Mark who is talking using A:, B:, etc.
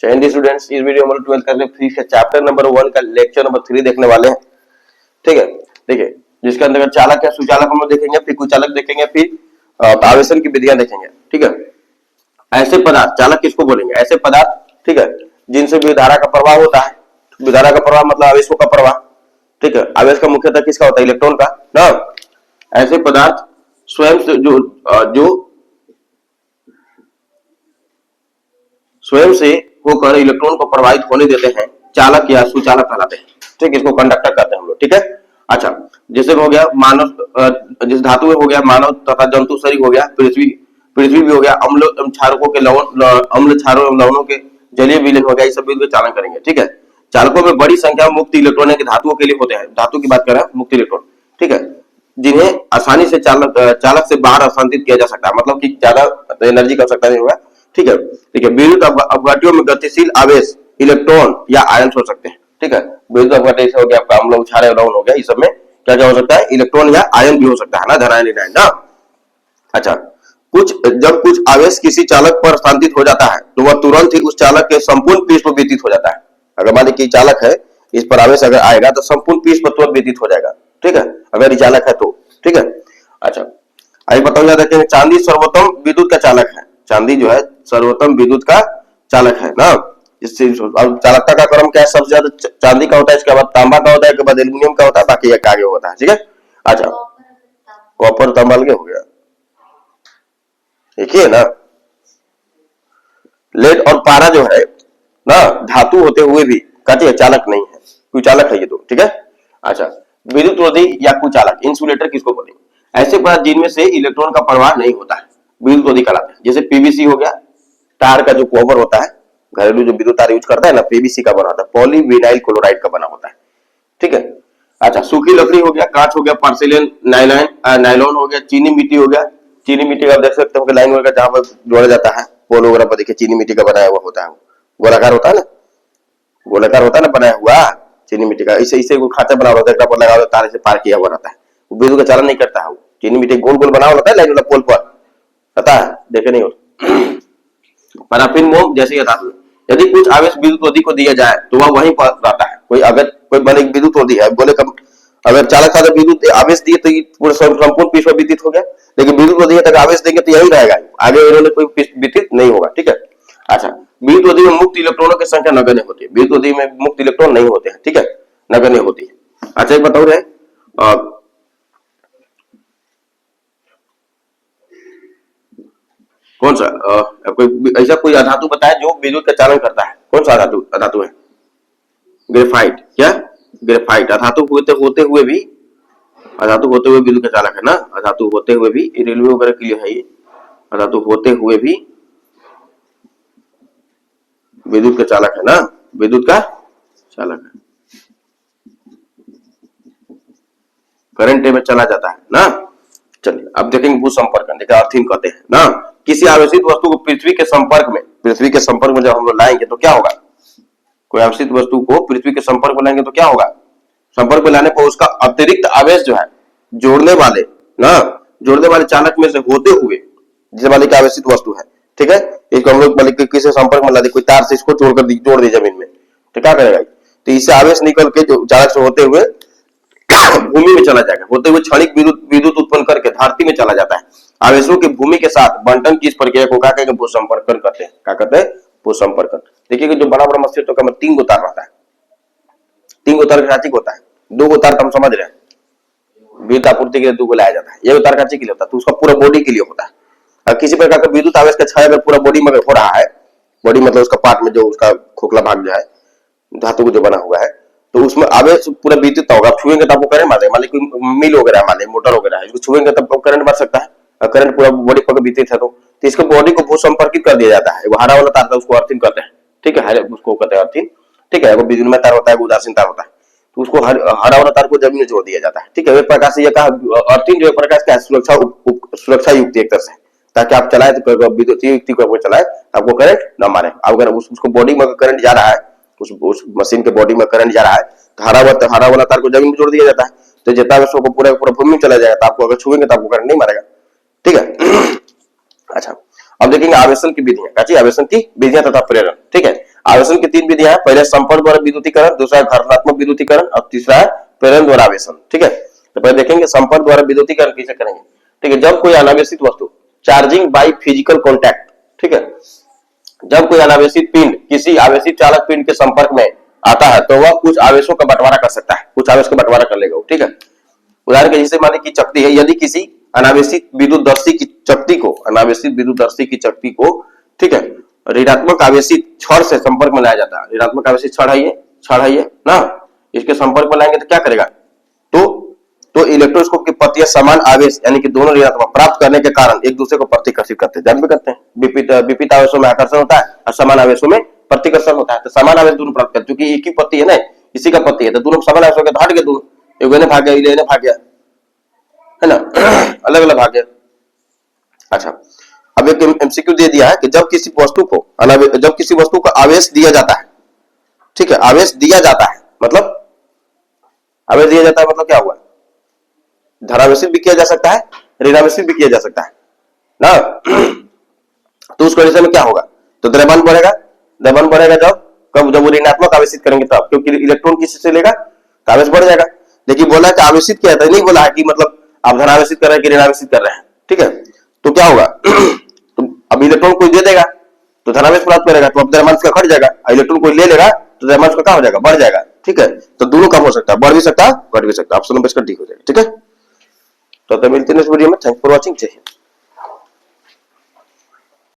A: चैन students, इस video में 12th का फिजिक्स का चैप्टर नंबर 1 का लेक्चर नंबर 3 देखने वाले हैं। ठीक है, देखिए जिसके अंदर चालक या सुचालक हम लोग देखेंगे, फिर कुचालक देखेंगे, फिर आवेशन की विधियां देखेंगे। ठीक है, ऐसे पदार्थ, चालक किसको बोलेंगे? ऐसे पदार्थ, ठीक है, जिनसे विधारा का प्रवाह होता है। विधारा का प्रवाह मतलब आवेशों का प्रवाह। ठीक है, आवेश का मुख्यतः किसका होता है? इलेक्ट्रॉन का ना। ऐसे पदार्थ स्वयं से जो स्वयं से होकर इलेक्ट्रॉन को प्रवाहित होने देते हैं, चालक या सुचालक कहलाते हैं। ठीक, इसको कंडक्टर कहते हैं हम लोग। ठीक है, अच्छा, जैसे हो गया मानव, जिस धातु में हो गया मानव तथा जंतु शरीर हो गया, पृथ्वी पृथ्वी भी हो गया, अम्ल क्षारकों के लवण, अम्ल क्षारों एवं लवणों के जलीय विलयन हो गया, ये सब भी चालन करेंगे। ठीक है, चालकों में बड़ी संख्या में मुक्त इलेक्ट्रॉन के धातुओं के लिए होते हैं। धातु की बात कर रहे हैं, मुक्त इलेक्ट्रॉन। ठीक है, जिन्हें आसानी से चालक से बाहर हस्तांतरित किया जा सकता है, मतलब कि ज्यादा एनर्जी का आवश्यकता नहीं होगा। ठीक है, ठीक है, विद्युत अपघट्यों में गतिशील आवेश इलेक्ट्रॉन या आयन हो सकते हैं। ठीक है, विद्युत अपघट्य हो गया, आपका अम्ल क्षार लवण हो गया, इस सब में क्या क्या हो सकता है? इलेक्ट्रॉन या आयन भी हो सकता है ना, धनायन ऋणायन ना। अच्छा, जब कुछ आवेश किसी चालक पर हस्तांतरित हो जाता है तो वह तुरंत ही उस चालक के संपूर्ण पृष्ठ पर व्यतीत हो जाता है। अगर मान लीजिए चालक है, इस पर आवेश अगर आएगा तो संपूर्ण पृष्ठ पर तुरंत व्यतीत हो जाएगा। ठीक है, अगर चालक है तो। ठीक है, अच्छा, आइए बताओ याद रखें, चांदी सर्वोत्तम विद्युत का चालक है। चांदी जो है सर्वोत्तम विद्युत का चालक है ना। इससे चालकता का क्रम क्या है? सबसे ज्यादा चांदी का होता है, इसके बाद तांबा का होता है, इसके बाद एल्यूमिनियम का होता है, बाकी एक आगे होता है। ठीक है, अच्छा, कॉपर तांबा अलग हो गया, देखिए ना। लेड और पारा जो है ना, धातु होते हुए भी कहते चालक नहीं है, कुचालक है ये दो। ठीक है, अच्छा, विद्युत रोधी या कुचालक, इंसुलेटर किसको बोलेंगे? ऐसे पदार्थ जिनमें से इलेक्ट्रॉन का प्रवाह नहीं होता है, विद्युत रोधी कहलाते हैं। जैसे पीवीसी हो गया, तार का जो कवर होता है, घरेलू जो विद्युत तार यूज करता है ना, पीवीसी का बना होता है, पॉलीविनाइल क्लोराइड का बना होता है। ठीक है, अच्छा, सूखी लकड़ी हो गया, कांच हो गया, पोर्सिलेन, नायलॉन हो गया, चीनी मिट्टी हो गया। चीनी मिट्टी का आप देख सकते हो कि लाइन वगैरह जहां पर जोड़ा जाता है, पोल वगैरह पर देखिए चीनी मिट्टी का बनाया हुआ होता है, गोलाकार होता है ना, गोलाकार होता है ना बनाया हुआ चीनी मिट्टी का। इसे इसे खाचा बना होता है, लगा होता है, तार से पार किया हुआ रहता है, वो विद्युत का चालन नहीं करता है। वो चीनी मिट्टी गोल गोल बना होता है लाइन वाला पोल पर, पता है, देखे नहीं हो। पराफिन मोम जैसे ये धातु, यदि कुछ आवेश विद्युत रोधी को दिया जाए तो वह वहीं पर रहता है। कोई अगर कोई बने विद्युत रोधी है, बोले अगर चालक था तो विद्युत आवेश दिए तो पूरा संपूर्ण पृष्ठ पर विद्युत हो गया, लेकिन विद्युत रोधी तक आवेश देंगे तो यही रहेगा, आगे इन्होंने कोई विद्युत नहीं होगा। ठीक है, अच्छा, विद्युत रोधी में मुक्त इलेक्ट्रॉनों की संख्या नगण्य होती है। विद्युत रोधी में मुक्त इलेक्ट्रॉन नहीं होते हैं। ठीक है, नगण्य होती है। अच्छा, ये बताओ रहे कौन सा कोई ऐसा कोई अधातु बताया जो विद्युत का चालन करता है? कौन सा अधातु अधातु है? ग्रेफाइट। क्या? ग्रेफाइट। अधातु होते हुए भी, अधातु होते हुए विद्युत का चालक है ना। अधातु होते हुए भी, रेलवे वगैरह के लिए है ये, अधातु होते हुए भी विद्युत का चालक है ना, विद्युत का चालक है, करंट में चला जाता है ना। चलिए अब देखेंगे भू संपर्क, देखिए अर्थिंग कहते हैं ना। किसी आवेशित वस्तु को पृथ्वी के संपर्क में जब हम लोग लाएंगे तो क्या होगा? कोई आवेशित वस्तु को पृथ्वी के संपर्क में लाएंगे तो क्या होगा? संपर्क में लाने पर उसका अतिरिक्त आवेश जो है जोड़ने वाले चालक में से होते हुए, जैसे मान लीजिए आवेशित वस्तु है, ठीक है, इसको हम लोग किसी संपर्क में ला दे, कोई तार से इसको जोड़ दे जमीन में, तो क्या करेगा? तो इससे आवेश निकल के जो चालक से होते हुए भूमि में चला जाएगा, होते हुए क्षणिक विद्युत उत्पन्न करके धरती में चला जाता है। आवेशों की भूमि के साथ बंटन की इस प्रक्रिया को क्या कहेंगे? भूसंपर्कन कहते हैं। क्या कहते हैं? भूसंपर्कन। देखिए जो बड़ा बड़ा मस्तिष्क का 3 गो तार रहता है, 3 गो तार का होता है, 2 गो तार हम समझ रहे हैं, विद्युत आपूर्ति के लिए 2 गो लाया जाता है, ये तार का के लिए होता है, तो उसका पूरा बॉडी के लिए होता है। और किसी प्रकार का विद्युत आवेश का क्षय अगर पूरा बॉडी में हो रहा है, बॉडी मतलब उसका पार्ट में जो उसका खोखला भाग जो है धातु को जो बना हुआ है, तो उसमें आवेश पूरा विद्युत होगा। छुएंगे तो आपको करंट मार देगा, मान लीजिए मिल वगैरह, मान लीजिए मोटर वगैरह है, इसको छुएंगे तब करंट मार सकता है, और करंट पूरा बॉडी पर विद्युत है तो इसको बॉडी को भूसंपर्कित कर दिया जाता है। वो हरा वाला तार था उसको अर्थिंग कहते हैं। ठीक है, उसको कहते हैं अर्थिंग। ठीक है, वो बिजली तार होता है, उदासीन तार होता है, तो उसको हरा वाला तार को जमीन में जोड़ दिया जाता है। ठीक है, एक प्रकार से ये कहा अर्थिंग जो है प्रकार का सुरक्षा युक्त एक तरह से, ताकि आप चलाए तो विद्युत युक्ति को चलाए आपको करंट न मारे। अगर उसको बॉडी में करंट जा रहा है, उस मशीन के बॉडी में करंट जा रहा है, तो हरा वाला तार को जमीन में जोड़ दिया जाता है, तो जितना को पूरा भूमि में चला जाएगा, तो आपको अगर छुएंगे तो आपको करंट नहीं मारेगा। ठीक है, अच्छा, अब देखेंगे आवेशन की विधियां, आवेशन की विधियां तथा प्रेरण। ठीक है, आवेशन की तीन विधियां हैं, पहले संपर्क द्वारा विद्युतीकरण, दूसरा है घर्षणात्मक विद्युतीकरण और तीसरा है प्रेरण द्वारा आवेशन। ठीक है, तो पहले देखेंगे संपर्क द्वारा विद्युतीकरण कैसे करेंगे। ठीक है, जब कोई अनावेशित वस्तु चार्जिंग बाई फिजिकल कॉन्टैक्ट, ठीक है, जब कोई अनावेशित पिंड किसी आवेशित चालक पिंड के संपर्क में आता है तो वह कुछ आवेशों का बंटवारा कर सकता है, कुछ आवेश का बंटवारा कर लेगा। ठीक है, उदाहरण के जैसे मान लीजिए कि चकती है, यदि किसी अनावेशित विद्युतदर्शी की चकती को, अनावेशित विद्युतदर्शी की चकती को, ठीक है, ऋणात्मक आवेशित छड़ से संपर्क में लाया जाता है। ऋणात्मक आवेशित छड़ है ये, छड़ है ये ना, इसके संपर्क में लाएंगे तो क्या करेगा, तो इलेक्ट्रोस्कोप की पत्तियां समान आवेश यानी कि दोनों ऋणात्मक प्राप्त करने के कारण एक दूसरे को प्रतिकर्षित करते हैं। जान भी करते हैं, विपरीत आवेशों में आकर्षण होता है और समान आवेशों में प्रतिकर्षण होता है। तो समान आवेश दोनों प्राप्त करते हैं, क्योंकि एक ही पत्ती है ना, इसी का पत्ती है, तो दोनों समान आवेश हो गए तो हट गए दोनों, एक ने भाग गया, इले भाग गया, है ना, अलग अलग भाग गया। अच्छा, अब एक एमसीक्यू दे दिया है कि जब किसी वस्तु को आवेश दिया जाता है, ठीक है, आवेश दिया जाता है मतलब, आवेश दिया जाता है मतलब क्या हुआ, धनावेशित भी किया जा सकता है, ऋणावेशित भी किया जा सकता है ना। तो उस कंडीशन में क्या होगा, तो द्रव्यमान बढ़ेगा, द्रव्यमान बढ़ेगा जब वो ऋणात्मक आवेशित करेंगे तब, क्योंकि इलेक्ट्रॉन किसी से लेगा तो आवेश बढ़ जाएगा। देखिए बोला कि आवेशित किया था, नहीं बोला है कि मतलब आप धनावेशित कर रहे हैं कि ऋणावेशित कर रहे हैं। ठीक है, तो क्या होगा, तो अब इलेक्ट्रॉन कोई दे देगा तो धनावेश प्राप्त करेगा, तो अब द्रव्यमान का घट जाएगा, इलेक्ट्रॉन कोई ले लेगा तो द्रव्यमान का क्या हो जाएगा, बढ़ जाएगा। ठीक है, तो दोनों कम हो सकता है, बढ़ भी सकता है, घट भी सकता है, ऑप्शन नंबर इसका डी हो जाएगा। ठीक है, तो मिलते हैं नेक्स्ट वीडियो में। थैंक्स फॉर वॉचिंग, जय हिंद।